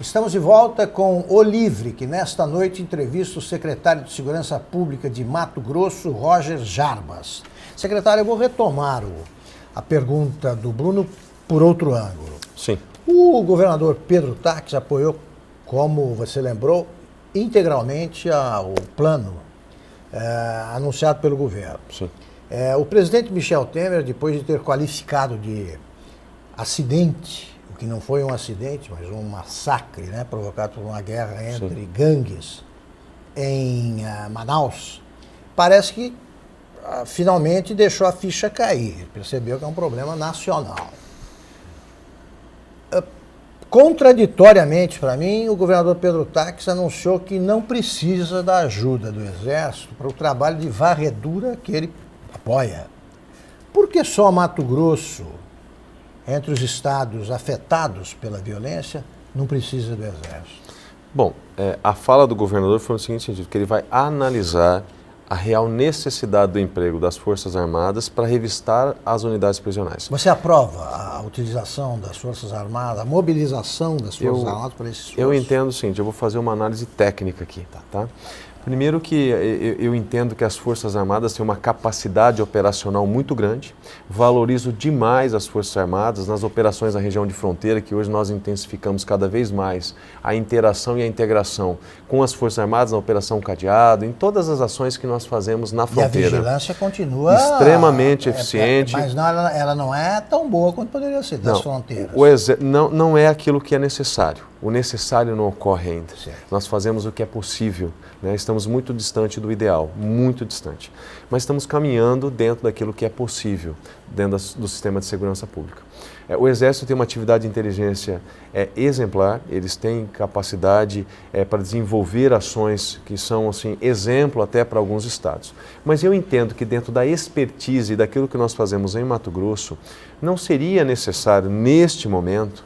Estamos de volta com O Livre, que nesta noite entrevista o secretário de Segurança Pública de Mato Grosso, Roger Jarbas. Secretário, eu vou retomar a pergunta do Bruno por outro ângulo. Sim. O governador Pedro Taques apoiou, como você lembrou, integralmente o plano anunciado pelo governo. Sim. O presidente Michel Temer, depois de ter qualificado de acidente, o que não foi um acidente, mas um massacre, né, provocado por uma guerra entre gangues em Manaus, parece que finalmente deixou a ficha cair, percebeu que é um problema nacional. Contraditoriamente para mim, o governador Pedro Taques anunciou que não precisa da ajuda do Exército para o trabalho de varredura que ele apoia. Por que só Mato Grosso, entre os estados afetados pela violência, não precisa do Exército? Bom, a fala do governador foi no seguinte sentido, que ele vai analisar a real necessidade do emprego das Forças Armadas para revistar as unidades prisionais. Você aprova a utilização das Forças Armadas, a mobilização das Forças Armadas para esse esforço? Eu entendo o seguinte, eu vou fazer uma análise técnica aqui, tá? Primeiro que eu entendo que as Forças Armadas têm uma capacidade operacional muito grande, valorizo demais as Forças Armadas nas operações na região de fronteira, que hoje nós intensificamos cada vez mais a interação e a integração com as Forças Armadas na Operação Cadeado, em todas as ações que nós fazemos na fronteira. E a vigilância continua extremamente eficiente. Mas não, ela não é tão boa quanto poderia ser das fronteiras. Não é aquilo que é necessário. O necessário não ocorre ainda. Certo. Nós fazemos o que é possível, né? Estamos muito distante do ideal, muito distante. Mas estamos caminhando dentro daquilo que é possível, dentro do sistema de segurança pública. O Exército tem uma atividade de inteligência exemplar, eles têm capacidade para desenvolver ações que são assim, exemplo até para alguns estados. Mas eu entendo que dentro da expertise daquilo que nós fazemos em Mato Grosso, não seria necessário, neste momento,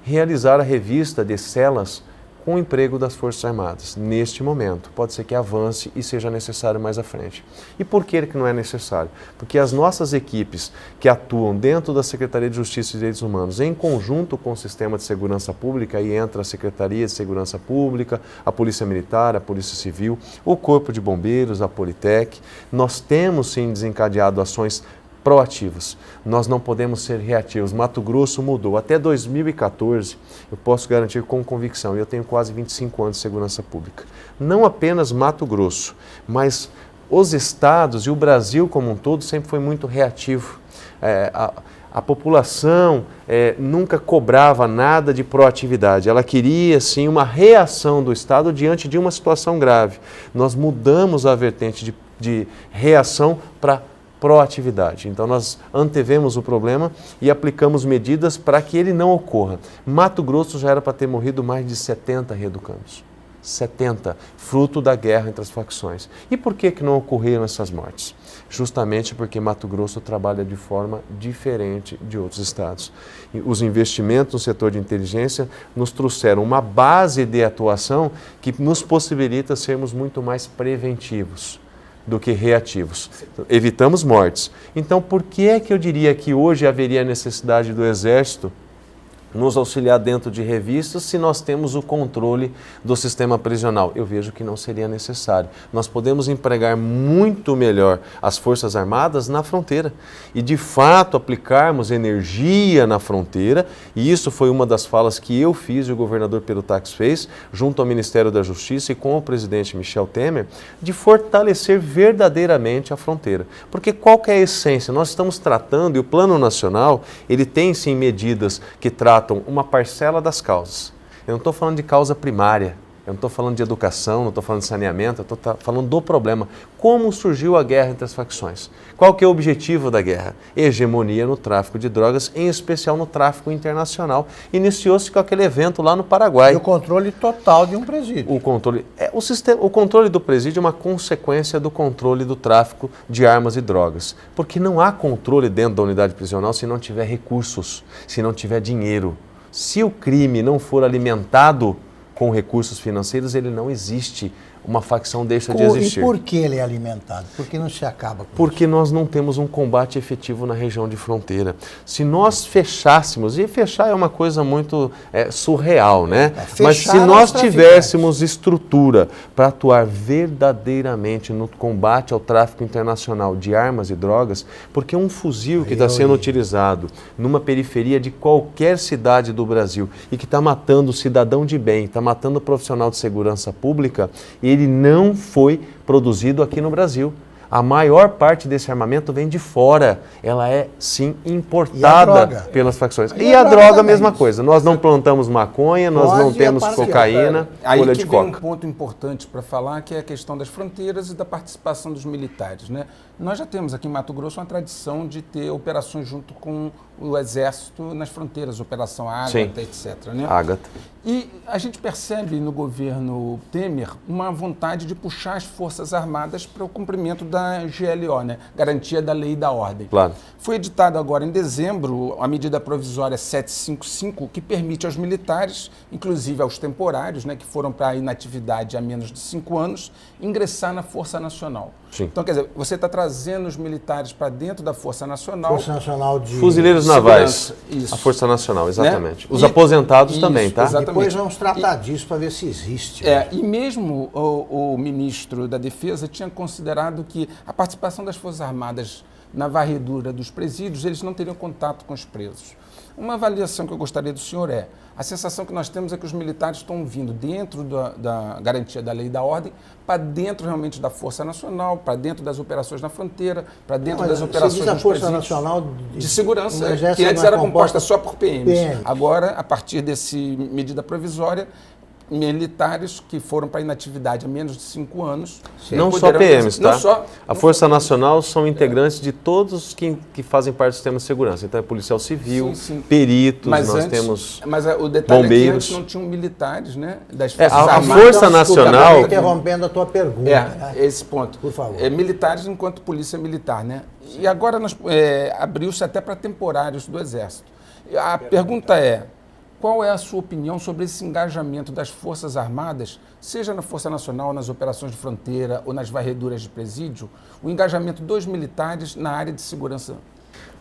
realizar a revista de celas com o emprego das Forças Armadas. Neste momento, pode ser que avance e seja necessário mais à frente. E por que não é necessário? Porque as nossas equipes que atuam dentro da Secretaria de Justiça e Direitos Humanos, em conjunto com o Sistema de Segurança Pública, aí entra a Secretaria de Segurança Pública, a Polícia Militar, a Polícia Civil, o Corpo de Bombeiros, a Politec, nós temos sim desencadeado ações proativas. Nós não podemos ser reativos. Mato Grosso mudou. Até 2014, eu posso garantir com convicção, e eu tenho quase 25 anos de segurança pública. Não apenas Mato Grosso, mas os estados e o Brasil como um todo sempre foi muito reativo. A população nunca cobrava nada de proatividade. Ela queria, sim, uma reação do Estado diante de uma situação grave. Nós mudamos a vertente de reação para proatividade. Então nós antevemos o problema e aplicamos medidas para que ele não ocorra. Mato Grosso já era para ter morrido mais de 70 reeducandos. 70, fruto da guerra entre as facções. E por que não ocorreram essas mortes? Justamente porque Mato Grosso trabalha de forma diferente de outros estados. E os investimentos no setor de inteligência nos trouxeram uma base de atuação que nos possibilita sermos muito mais preventivos do que reativos. Evitamos mortes. Então, por que é que eu diria que hoje haveria necessidade do Exército nos auxiliar dentro de revistas se nós temos o controle do sistema prisional? Eu vejo que não seria necessário. Nós podemos empregar muito melhor as Forças Armadas na fronteira e, de fato, aplicarmos energia na fronteira, e isso foi uma das falas que eu fiz e o governador Pedro Taques fez, junto ao Ministério da Justiça e com o presidente Michel Temer, de fortalecer verdadeiramente a fronteira. Porque qual que é a essência? Nós estamos tratando, e o Plano Nacional, ele tem sim medidas que tratam uma parcela das causas. Eu não estou falando de causa primária, eu não estou falando de educação, não estou falando de saneamento, eu estou falando do problema. Como surgiu a guerra entre as facções? Qual que é o objetivo da guerra? Hegemonia no tráfico de drogas, em especial no tráfico internacional. Iniciou-se com aquele evento lá no Paraguai. E o controle total de um presídio. O controle do presídio é uma consequência do controle do tráfico de armas e drogas. Porque não há controle dentro da unidade prisional se não tiver recursos, se não tiver dinheiro. Se o crime não for alimentado com recursos financeiros, ele não existe. uma facção deixa de existir. E por que ele é alimentado? Por que não se acaba com Porque isso? nós não temos um combate efetivo na região de fronteira. Se nós fechássemos, e fechar é uma coisa muito surreal, né? Mas se nós tivéssemos estrutura para atuar verdadeiramente no combate ao tráfico internacional de armas e drogas, porque um fuzil que está sendo utilizado numa periferia de qualquer cidade do Brasil e que está matando o cidadão de bem, está matando o profissional de segurança pública, ele não foi produzido aqui no Brasil. A maior parte desse armamento vem de fora. Ela é, sim, importada pelas facções. E a droga, a mesma coisa. Nós não plantamos maconha, nós não temos cocaína, folha de coca. Aí que vem um ponto importante para falar, que é a questão das fronteiras e da participação dos militares, né? Nós já temos aqui em Mato Grosso uma tradição de ter operações junto com o Exército nas fronteiras, Operação Ágata, etc. Né? Ágata. E a gente percebe no governo Temer uma vontade de puxar as Forças Armadas para o cumprimento da GLO, né? Garantia da Lei e da Ordem. Claro. Foi editada agora em dezembro a medida provisória 755, que permite aos militares, inclusive aos temporários, né, que foram para a inatividade há menos de 5 anos, ingressar na Força Nacional. Sim. Então, quer dizer, você está trazendo os militares para dentro da Força Nacional. Força Nacional de Fuzileiros Navais. Isso. A Força Nacional, exatamente. Né? Os aposentados também, tá? Exatamente. Depois vamos tratar disso para ver se existe. E mesmo o ministro da Defesa tinha considerado que a participação das Forças Armadas na varredura dos presídios, eles não teriam contato com os presos. Uma avaliação que eu gostaria do senhor a sensação que nós temos é que os militares estão vindo dentro da garantia da lei e da ordem, para dentro realmente da Força Nacional, para dentro das operações na fronteira, para dentro das operações da nos Força presídios Nacional de segurança, que antes era composta só por PMs. Agora, a partir dessa medida provisória, militares que foram para a inatividade há menos de 5 anos. Não só PMs, tá? A Força Nacional são integrantes de todos que fazem parte do sistema de segurança. Então é policial civil, peritos, mas o detalhe bombeiros. É que antes não tinham militares, né? Das Forças Armadas. A Força Nacional... Interrompendo a tua pergunta. Esse ponto. Por favor. Militares enquanto polícia militar, né? E agora abriu-se até para temporários do Exército. A pergunta é: qual é a sua opinião sobre esse engajamento das Forças Armadas, seja na Força Nacional, nas operações de fronteira ou nas varreduras de presídio, o engajamento dos militares na área de segurança?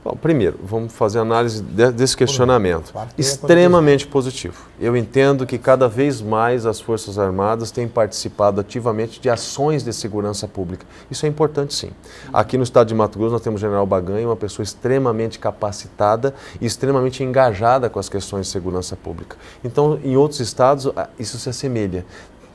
Bom, primeiro, vamos fazer análise desse questionamento. Extremamente positivo. Eu entendo que cada vez mais as Forças Armadas têm participado ativamente de ações de segurança pública. Isso é importante, sim. Aqui no estado de Mato Grosso nós temos o General Baganha, uma pessoa extremamente capacitada e extremamente engajada com as questões de segurança pública. Então, em outros estados, isso se assemelha.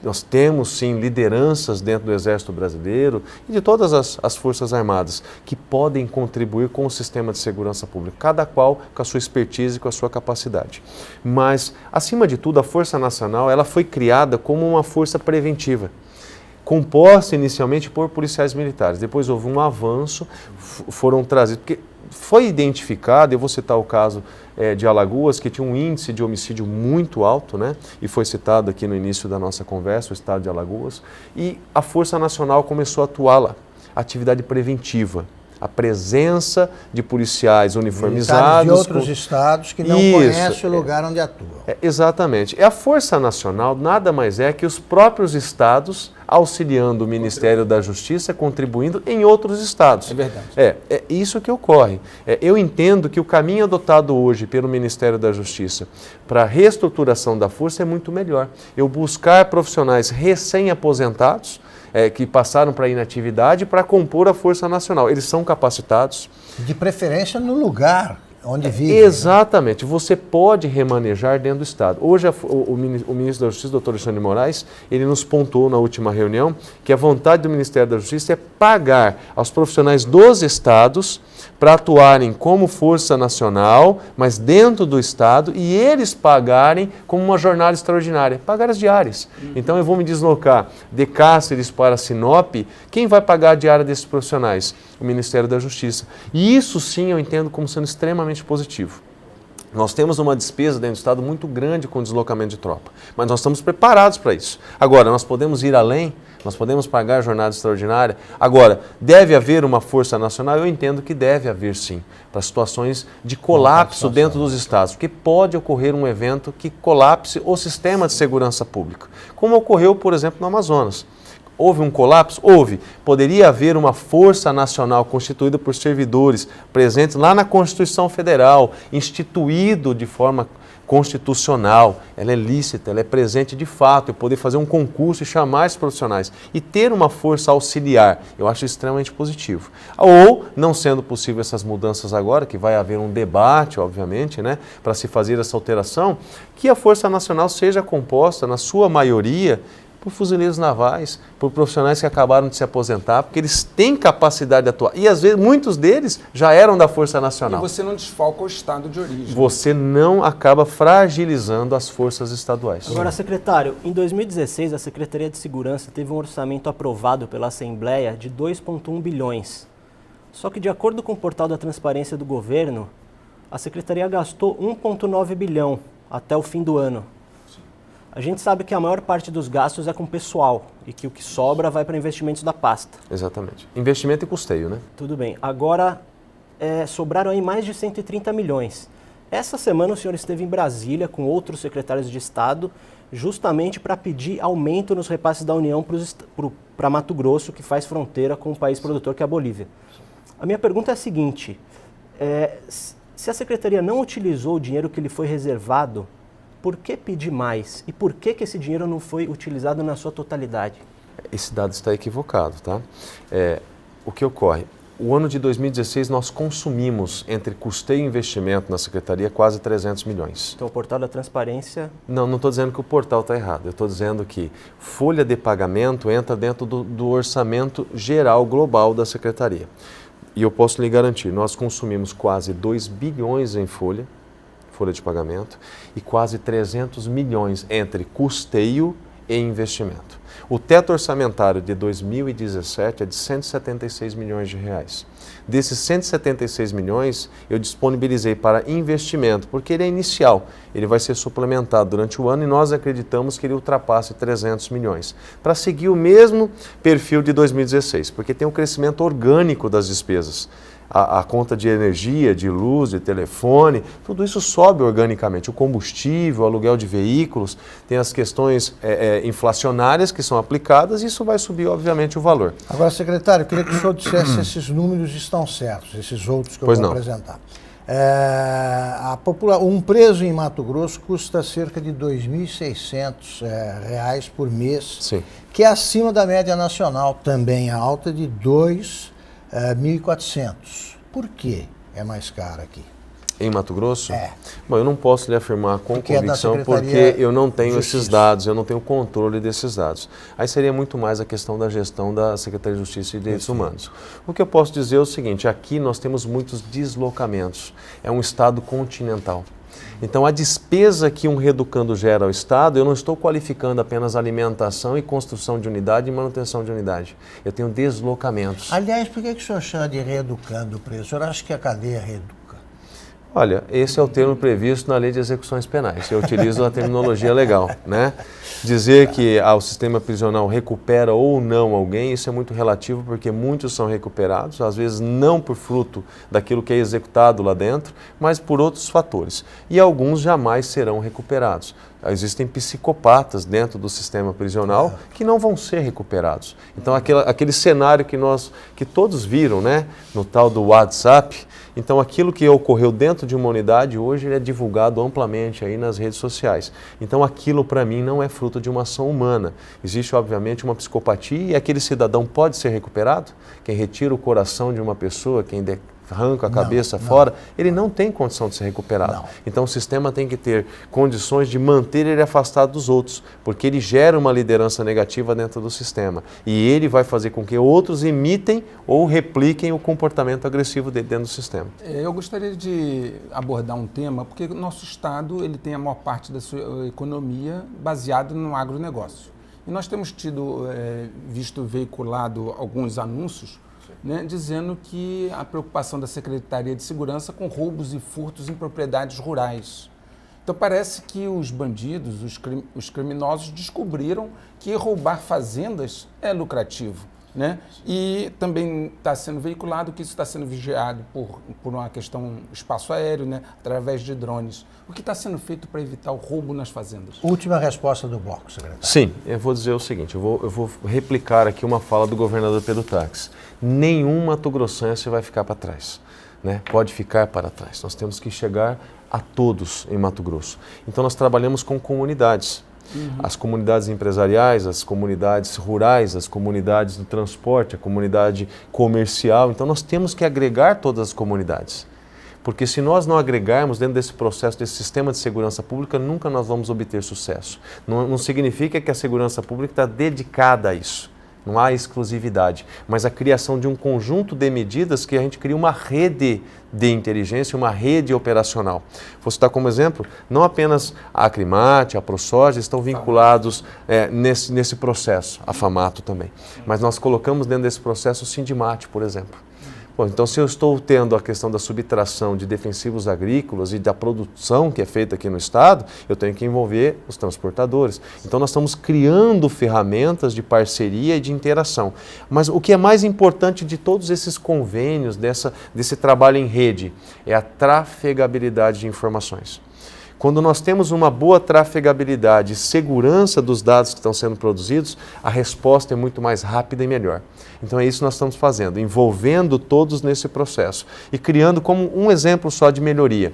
Nós temos, sim, lideranças dentro do Exército Brasileiro e de todas as Forças Armadas que podem contribuir com o sistema de segurança pública, cada qual com a sua expertise e com a sua capacidade. Mas, acima de tudo, a Força Nacional ela foi criada como uma força preventiva, composta inicialmente por policiais militares. Depois houve um avanço, foram trazidos... Porque foi identificado, eu vou citar o caso de Alagoas, que tinha um índice de homicídio muito alto, né? E foi citado aqui no início da nossa conversa, o estado de Alagoas, e a Força Nacional começou a atuar lá, atividade preventiva. A presença de policiais uniformizados... de outros estados que não conhecem o lugar onde atuam. Exatamente. E a Força Nacional nada mais é que os próprios estados auxiliando o Ministério da Justiça, contribuindo em outros estados. É verdade. É isso que ocorre. Eu entendo que o caminho adotado hoje pelo Ministério da Justiça para a reestruturação da força é muito melhor. Eu buscar profissionais recém-aposentados, que passaram para a inatividade para compor a Força Nacional. Eles são capacitados. De preferência no lugar onde vive. Exatamente. Né? Você pode remanejar dentro do Estado. Hoje o ministro da Justiça, doutor Alexandre de Moraes, ele nos pontuou na última reunião que a vontade do Ministério da Justiça é pagar aos profissionais dos estados para atuarem como Força Nacional, mas dentro do Estado, e eles pagarem como uma jornada extraordinária, pagar as diárias. Então eu vou me deslocar de Cáceres para Sinop, quem vai pagar a diária desses profissionais? O Ministério da Justiça. E isso sim eu entendo como sendo extremamente positivo. Nós temos uma despesa dentro do Estado muito grande com o deslocamento de tropa, mas nós estamos preparados para isso. Agora, nós podemos ir além, nós podemos pagar a jornada extraordinária. Agora, deve haver uma Força Nacional? Eu entendo que deve haver sim, para situações de colapso dentro dos estados, porque pode ocorrer um evento que colapse o sistema de segurança pública, como ocorreu, por exemplo, no Amazonas. Houve um colapso? Houve. Poderia haver uma força nacional constituída por servidores presentes lá na Constituição Federal, instituído de forma constitucional, ela é lícita, ela é presente de fato, eu poder fazer um concurso e chamar esses profissionais e ter uma força auxiliar, eu acho extremamente positivo. Ou, não sendo possível essas mudanças agora, que vai haver um debate, obviamente, né, para se fazer essa alteração, que a Força Nacional seja composta, na sua maioria, por fuzileiros navais, por profissionais que acabaram de se aposentar, porque eles têm capacidade de atuar. E, às vezes, muitos deles já eram da Força Nacional. E você não desfalca o estado de origem. Você não acaba fragilizando as forças estaduais. Agora, secretário, em 2016, a Secretaria de Segurança teve um orçamento aprovado pela Assembleia de 2,1 bilhões. Só que, de acordo com o portal da Transparência do Governo, a Secretaria gastou 1,9 bilhão até o fim do ano. A gente sabe que a maior parte dos gastos é com pessoal e que o que sobra vai para investimentos da pasta. Exatamente. Investimento e custeio, né? Tudo bem. Agora, sobraram aí mais de 130 milhões. Essa semana o senhor esteve em Brasília com outros secretários de Estado, justamente para pedir aumento nos repasses da União para Mato Grosso, que faz fronteira com o país produtor, que é a Bolívia. A minha pergunta é a seguinte, se a Secretaria não utilizou o dinheiro que lhe foi reservado, por que pedir mais? E por que esse dinheiro não foi utilizado na sua totalidade? Esse dado está equivocado, tá? O que ocorre? O ano de 2016 nós consumimos, entre custeio e investimento na Secretaria, quase 300 milhões. Então o portal da transparência... Não estou dizendo que o portal está errado. Eu estou dizendo que folha de pagamento entra dentro do orçamento geral global da Secretaria. E eu posso lhe garantir, nós consumimos quase 2 bilhões em folha de pagamento e quase 300 milhões entre custeio e investimento. O teto orçamentário de 2017 é de 176 milhões de reais. Desses 176 milhões, eu disponibilizei para investimento, porque ele é inicial, ele vai ser suplementado durante o ano e nós acreditamos que ele ultrapasse 300 milhões, para seguir o mesmo perfil de 2016, porque tem um crescimento orgânico das despesas. A conta de energia, de luz, de telefone, tudo isso sobe organicamente. O combustível, o aluguel de veículos, tem as questões inflacionárias que são aplicadas e isso vai subir, obviamente, o valor. Agora, secretário, eu queria que o senhor dissesse se esses números estão certos, esses outros que eu vou apresentar. Um preso em Mato Grosso custa cerca de R$ 2.600 por mês, Sim. Que é acima da média nacional, também alta de 1.400. Por que é mais caro aqui? Em Mato Grosso? Bom, eu não posso lhe afirmar com convicção porque eu não tenho esses dados, eu não tenho controle desses dados. Aí seria muito mais a questão da gestão da Secretaria de Justiça e Direitos Humanos. O que eu posso dizer é o seguinte, aqui nós temos muitos deslocamentos, é um estado continental. Então, a despesa que um reeducando gera ao Estado, eu não estou qualificando apenas alimentação e construção de unidade e manutenção de unidade. Eu tenho deslocamentos. Aliás, por que o senhor chama de reeducando o preso? O senhor acha que a cadeia reeduca? Olha, esse é o termo previsto na Lei de Execuções Penais. Eu utilizo a terminologia legal, né? Dizer que o sistema prisional recupera ou não alguém, isso é muito relativo, porque muitos são recuperados, às vezes não por fruto daquilo que é executado lá dentro, mas por outros fatores. E alguns jamais serão recuperados. Existem psicopatas dentro do sistema prisional que não vão ser recuperados. Então, aquele cenário que todos viram, né, no tal do WhatsApp, então aquilo que ocorreu dentro de uma unidade hoje é divulgado amplamente aí nas redes sociais. Então aquilo para mim não é fruto de uma ação humana. Existe obviamente uma psicopatia e aquele cidadão pode ser recuperado? Quem retira o coração de uma pessoa, quem arranca a cabeça fora, ele não tem condição de ser recuperado. Então o sistema tem que ter condições de manter ele afastado dos outros, porque ele gera uma liderança negativa dentro do sistema. E ele vai fazer com que outros imitem ou repliquem o comportamento agressivo dele dentro do sistema. Eu gostaria de abordar um tema, porque o nosso Estado ele tem a maior parte da sua economia baseada no agronegócio. E nós temos visto veiculado alguns anúncios, né, dizendo que a preocupação da Secretaria de Segurança com roubos e furtos em propriedades rurais. Então parece que os bandidos, os criminosos descobriram que roubar fazendas é lucrativo. né? E também está sendo veiculado que isso está sendo vigiado por uma questão espaço aéreo, né? Através de drones. O que está sendo feito para evitar o roubo nas fazendas? Última resposta do bloco, secretário. Sim, eu vou dizer o seguinte, eu vou replicar aqui uma fala do governador Pedro Taques. Nenhum mato-grossense vai ficar para trás, né? Pode ficar para trás. Nós temos que chegar a todos em Mato Grosso. Então nós trabalhamos com comunidades. As comunidades empresariais, as comunidades rurais, as comunidades do transporte, a comunidade comercial. Então nós temos que agregar todas as comunidades. Porque se nós não agregarmos dentro desse processo, desse sistema de segurança pública, nunca nós vamos obter sucesso. Não significa que a segurança pública está dedicada a isso. Não há exclusividade, mas a criação de um conjunto de medidas que a gente cria uma rede de inteligência, uma rede operacional. Vou citar como exemplo, não apenas a Acrimate, a ProSoja estão vinculados nesse processo, a FAMATO também, mas nós colocamos dentro desse processo o Sindimate, por exemplo. Bom, então, se eu estou tendo a questão da subtração de defensivos agrícolas e da produção que é feita aqui no Estado, eu tenho que envolver os transportadores. Então, nós estamos criando ferramentas de parceria e de interação. Mas o que é mais importante de todos esses convênios, desse trabalho em rede, é a trafegabilidade de informações. Quando nós temos uma boa trafegabilidade e segurança dos dados que estão sendo produzidos, a resposta é muito mais rápida e melhor. Então é isso que nós estamos fazendo, envolvendo todos nesse processo e criando como um exemplo só de melhoria,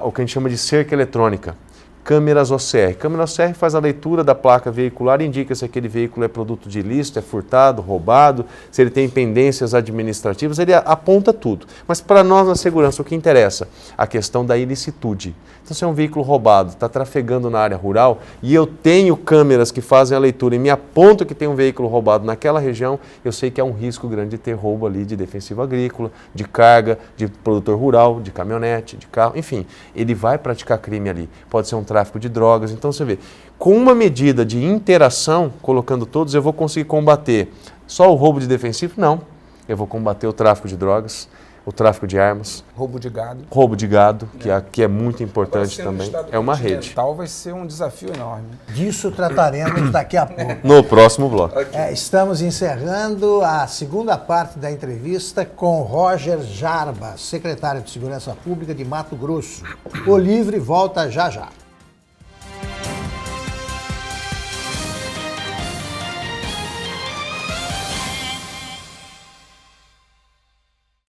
o que a gente chama de cerca eletrônica. Câmeras OCR. Câmera OCR faz a leitura da placa veicular e indica se aquele veículo é produto de ilícito, é furtado, roubado, se ele tem pendências administrativas, ele aponta tudo. Mas para nós na segurança o que interessa? A questão da ilicitude. Então se é um veículo roubado, está trafegando na área rural e eu tenho câmeras que fazem a leitura e me apontam que tem um veículo roubado naquela região, eu sei que há um risco grande de ter roubo ali de defensivo agrícola, de carga, de produtor rural, de caminhonete, de carro, enfim, ele vai praticar crime ali. Pode ser um tráfico de drogas. Então você vê, com uma medida de interação, colocando todos, eu vou conseguir combater só o roubo de defensivo? Não. Eu vou combater o tráfico de drogas, o tráfico de armas. Roubo de gado. Roubo de gado, que é muito importante também. É uma rede. Vai ser um desafio enorme. Disso trataremos daqui a pouco. No próximo bloco. Estamos encerrando a segunda parte da entrevista com Roger Jarbas, secretário de Segurança Pública de Mato Grosso. O Livre volta já já.